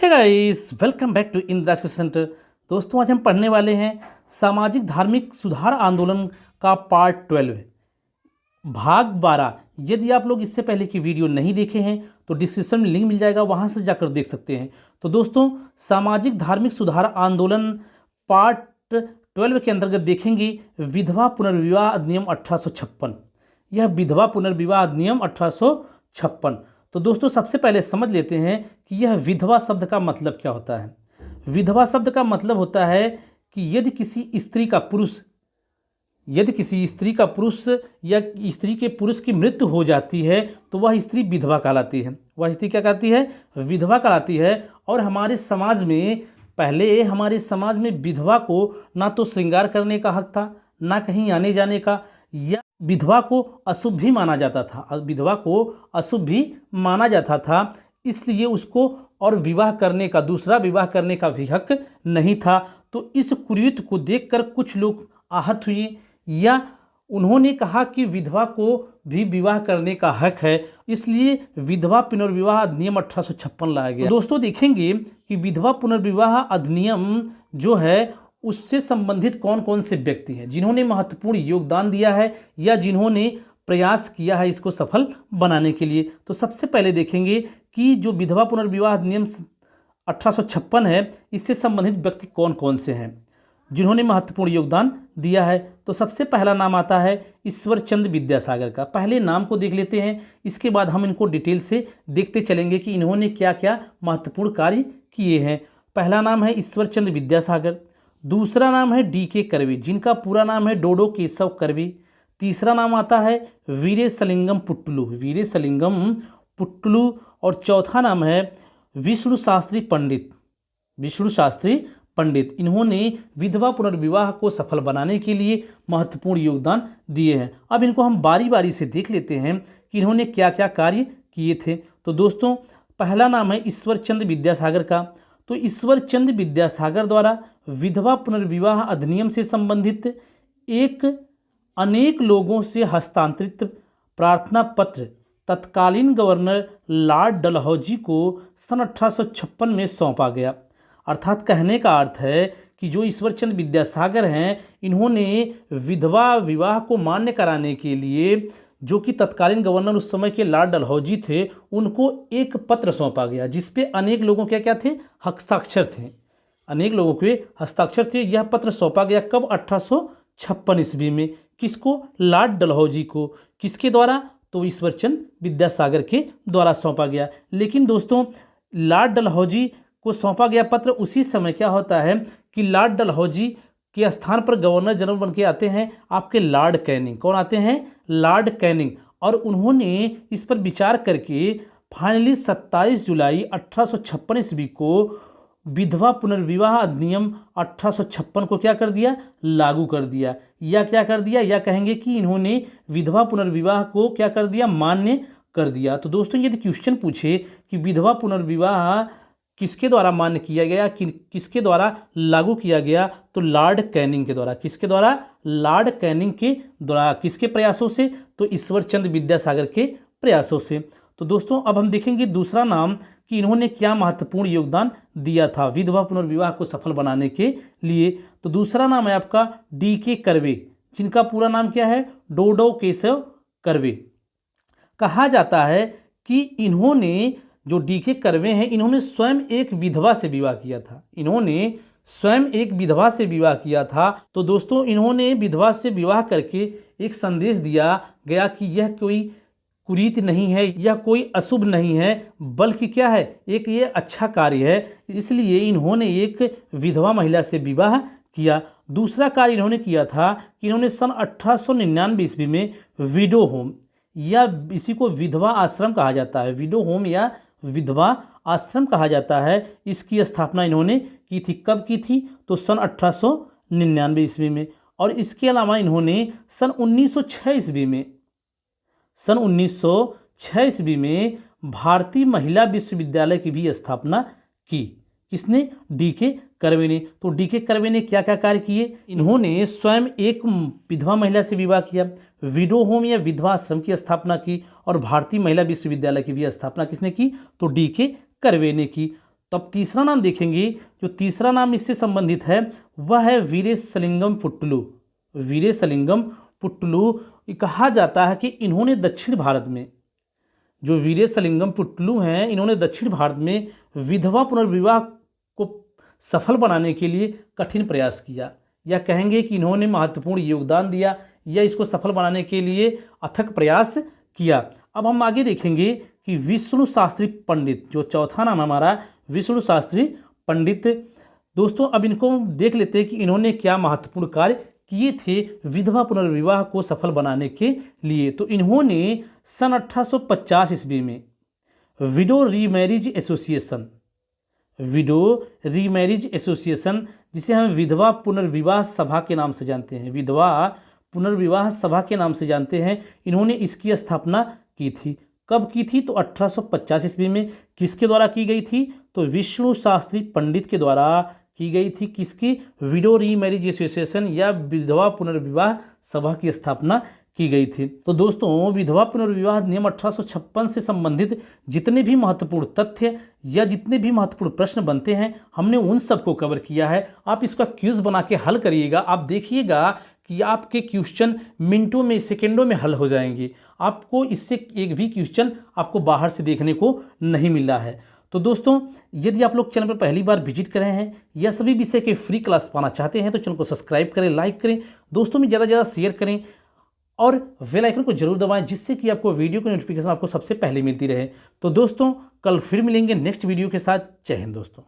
Hey guys, welcome back to Indira education centre. दोस्तों, आज हम पढ़ने वाले हैं सामाजिक धार्मिक सुधार आंदोलन का पार्ट 12 भाग 12। यदि आप लोग इससे पहले की वीडियो नहीं देखे हैं तो डिस्क्रिप्शन में लिंक मिल जाएगा, वहां से जाकर देख सकते हैं। तो दोस्तों, सामाजिक धार्मिक सुधार आंदोलन पार्ट 12 के अंतर्गत देखेंगे विधवा पुनर्विवाह अधिनियम 1856। यह विधवा पुनर्विवाह अधिनियम 1856। तो दोस्तों, सबसे पहले समझ लेते हैं कि यह विधवा शब्द का मतलब क्या होता है। विधवा शब्द का मतलब होता है कि यदि किसी स्त्री का पुरुष या स्त्री के पुरुष की मृत्यु हो जाती है तो वह स्त्री विधवा कहलाती है। वह स्त्री क्या कहती है? विधवा कहलाती है। और हमारे समाज में विधवा को ना तो श्रृंगार करने का हक था, ना कहीं आने जाने का, या विधवा को अशुभ भी माना जाता था। इसलिए उसको और दूसरा विवाह करने का भी हक नहीं था। तो इस कुरीति को देखकर कुछ लोग आहत हुए, या उन्होंने कहा कि विधवा को भी विवाह करने का हक है, इसलिए विधवा पुनर्विवाह अधिनियम 1856 लाया गया। तो दोस्तों, देखेंगे कि विधवा पुनर्विवाह अधिनियम जो है उससे संबंधित कौन कौन से व्यक्ति हैं जिन्होंने महत्वपूर्ण योगदान दिया है या जिन्होंने प्रयास किया है इसको सफल बनाने के लिए। तो सबसे पहले देखेंगे कि जो विधवा पुनर्विवाह अधिनियम 1856 है, इससे संबंधित व्यक्ति कौन कौन से हैं जिन्होंने महत्वपूर्ण योगदान दिया है। तो सबसे पहला नाम आता है ईश्वर चंद्र विद्यासागर का। पहले नाम को देख लेते हैं, इसके बाद हम इनको डिटेल से देखते चलेंगे कि इन्होंने क्या क्या महत्वपूर्ण कार्य किए हैं। पहला नाम है ईश्वर चंद्र विद्यासागर। दूसरा नाम है डी.के. कर्वे, जिनका पूरा नाम है डोडो केशव कर्वे। तीसरा नाम आता है वीरेशलिंगम पुट्टलू। और चौथा नाम है विष्णु शास्त्री पंडित। इन्होंने विधवा पुनर्विवाह को सफल बनाने के लिए महत्वपूर्ण योगदान दिए हैं। अब इनको हम बारी बारी से देख लेते हैं कि इन्होंने क्या क्या कार्य किए थे। तो दोस्तों, पहला नाम है ईश्वर चंद्र विद्यासागर का। तो ईश्वर चंद्र विद्यासागर द्वारा विधवा पुनर्विवाह अधिनियम से संबंधित अनेक लोगों से हस्तांतरित प्रार्थना पत्र तत्कालीन गवर्नर लॉर्ड डलहौजी को सन 1856 में सौंपा गया। अर्थात कहने का अर्थ है कि जो ईश्वरचंद्र विद्यासागर हैं, इन्होंने विधवा विवाह को मान्य कराने के लिए, जो कि तत्कालीन गवर्नर उस समय के लॉर्ड डलहौजी थे, उनको एक पत्र सौंपा गया जिसपे अनेक लोगों के क्या थे? हस्ताक्षर थे। यह पत्र सौंपा गया कब? 1856 ईस्वी में। किसको? लॉर्ड डलहौजी को। किसके द्वारा? तो ईश्वरचंद्र विद्यासागर के द्वारा सौंपा गया। लेकिन दोस्तों, लॉर्ड डलहौजी को सौंपा गया पत्र उसी समय क्या होता है कि लॉर्ड डलहौजी के स्थान पर गवर्नर जनरल बन के आते हैं आपके लॉर्ड कैनिंग। कौन आते हैं? Lord Canning. और उन्होंने इस पर विचार करके फाइनली 27 जुलाई 1856 ईस्वी को विधवा पुनर्विवाह अधिनियम 1856 को क्या कर दिया? लागू कर दिया। या क्या कर दिया? या कहेंगे कि इन्होंने विधवा पुनर्विवाह को क्या कर दिया? मान्य कर दिया। तो दोस्तों, यदि क्वेश्चन पूछे कि विधवा पुनर्विवाह किसके द्वारा मान्य किया गया, किसके द्वारा लागू किया गया, तो लॉर्ड कैनिंग के द्वारा। किसके द्वारा? लॉर्ड कैनिंग के द्वारा। किसके प्रयासों से? तो ईश्वरचंद्र विद्यासागर के प्रयासों से। तो दोस्तों, अब हम देखेंगे दूसरा नाम कि इन्होंने क्या महत्वपूर्ण योगदान दिया था विधवा पुनर्विवाह को सफल बनाने के लिए। तो दूसरा नाम है आपका डी.के. कर्वे, जिनका पूरा नाम क्या है? डोडो केशव कर्वे। कहा जाता है कि इन्होंने, जो डी.के. कर्वे हैं, इन्होंने स्वयं एक विधवा से विवाह किया था। तो दोस्तों, इन्होंने विधवा से विवाह करके एक संदेश दिया गया कि यह कोई कुरीति नहीं है, यह कोई अशुभ नहीं है, बल्कि क्या है? एक ये अच्छा कार्य है। इसलिए इन्होंने एक विधवा महिला से विवाह किया। दूसरा कार्य इन्होंने किया था कि इन्होंने सन 1899 ईस्वी में विडो होम, या इसी को विधवा आश्रम कहा जाता है, विडो होम या विधवा आश्रम कहा जाता है, इसकी स्थापना इन्होंने की थी। कब की थी? तो सन 1899 ईस्वी में। और इसके अलावा इन्होंने सन 1906 ईस्वी में भारतीय महिला विश्वविद्यालय की भी स्थापना की। किसने? डी.के. कर्वे ने। तो डी.के. कर्वे ने क्या क्या कार्य किए? इन्होंने स्वयं एक विधवा महिला से विवाह किया, विडो होम या विधवा आश्रम की स्थापना की, और भारतीय महिला विश्वविद्यालय की भी स्थापना किसने की? तो डी.के. कर्वे ने की। तो अब तीसरा नाम देखेंगे, जो तीसरा नाम इससे संबंधित है वह है वीरेशलिंगम पुट्टलू। वीरेशलिंगम पुट्टलू कहा जाता है कि इन्होंने दक्षिण भारत में, जो वीरेशलिंगम पुट्टलू हैं, इन्होंने दक्षिण भारत में विधवा पुनर्विवाह को सफल बनाने के लिए कठिन प्रयास किया, या कहेंगे कि इन्होंने महत्वपूर्ण योगदान दिया या इसको सफल बनाने के लिए अथक प्रयास किया। अब हम आगे देखेंगे कि विष्णु शास्त्री पंडित, जो चौथा नाम हमारा विष्णु शास्त्री पंडित। दोस्तों अब इनको देख लेते हैं कि इन्होंने क्या महत्वपूर्ण कार्य किए थे विधवा पुनर्विवाह को सफल बनाने के लिए। तो इन्होंने सन 1850 ईस्वी में window remarriage association, window remarriage association, जिसे हम विधवा पुनर्विवाह सभा के नाम से जानते हैं, विधवा पुनर्विवाह सभा के नाम से जानते हैं, इन्होंने इसकी स्थापना की थी। कब की थी? तो 1850 ईस्वी में। किसके द्वारा की गई थी? तो विष्णु शास्त्री पंडित के द्वारा की गई थी। किसकी? विडो रीमैरिज एसोसिएशन या विधवा पुनर्विवाह सभा की स्थापना की गई थी। तो दोस्तों विधवा पुनर्विवाह नियम 1856 से संबंधित जितने भी महत्वपूर्ण तथ्य या जितने भी महत्वपूर्ण प्रश्न बनते हैं, हमने उन सबको कवर किया है। आप इसका क्विज बना के हल करिएगा, आप देखिएगा कि आपके क्वेश्चन मिनटों में, सेकेंडों में हल हो जाएंगे। आपको इससे एक भी क्वेश्चन आपको बाहर से देखने को नहीं मिल रहा है। तो दोस्तों यदि आप लोग चैनल पर पहली बार विजिट कर रहे हैं या सभी विषय के फ्री क्लास पाना चाहते हैं तो चैनल को सब्सक्राइब करें, लाइक करें, दोस्तों में ज़्यादा से ज़्यादा शेयर करें और बेल आइकन को जरूर दबाएं, जिससे कि आपको वीडियो की नोटिफिकेशन आपको सबसे पहले मिलती रहे। तो दोस्तों कल फिर मिलेंगे नेक्स्ट वीडियो के साथ। जय हिंद दोस्तों।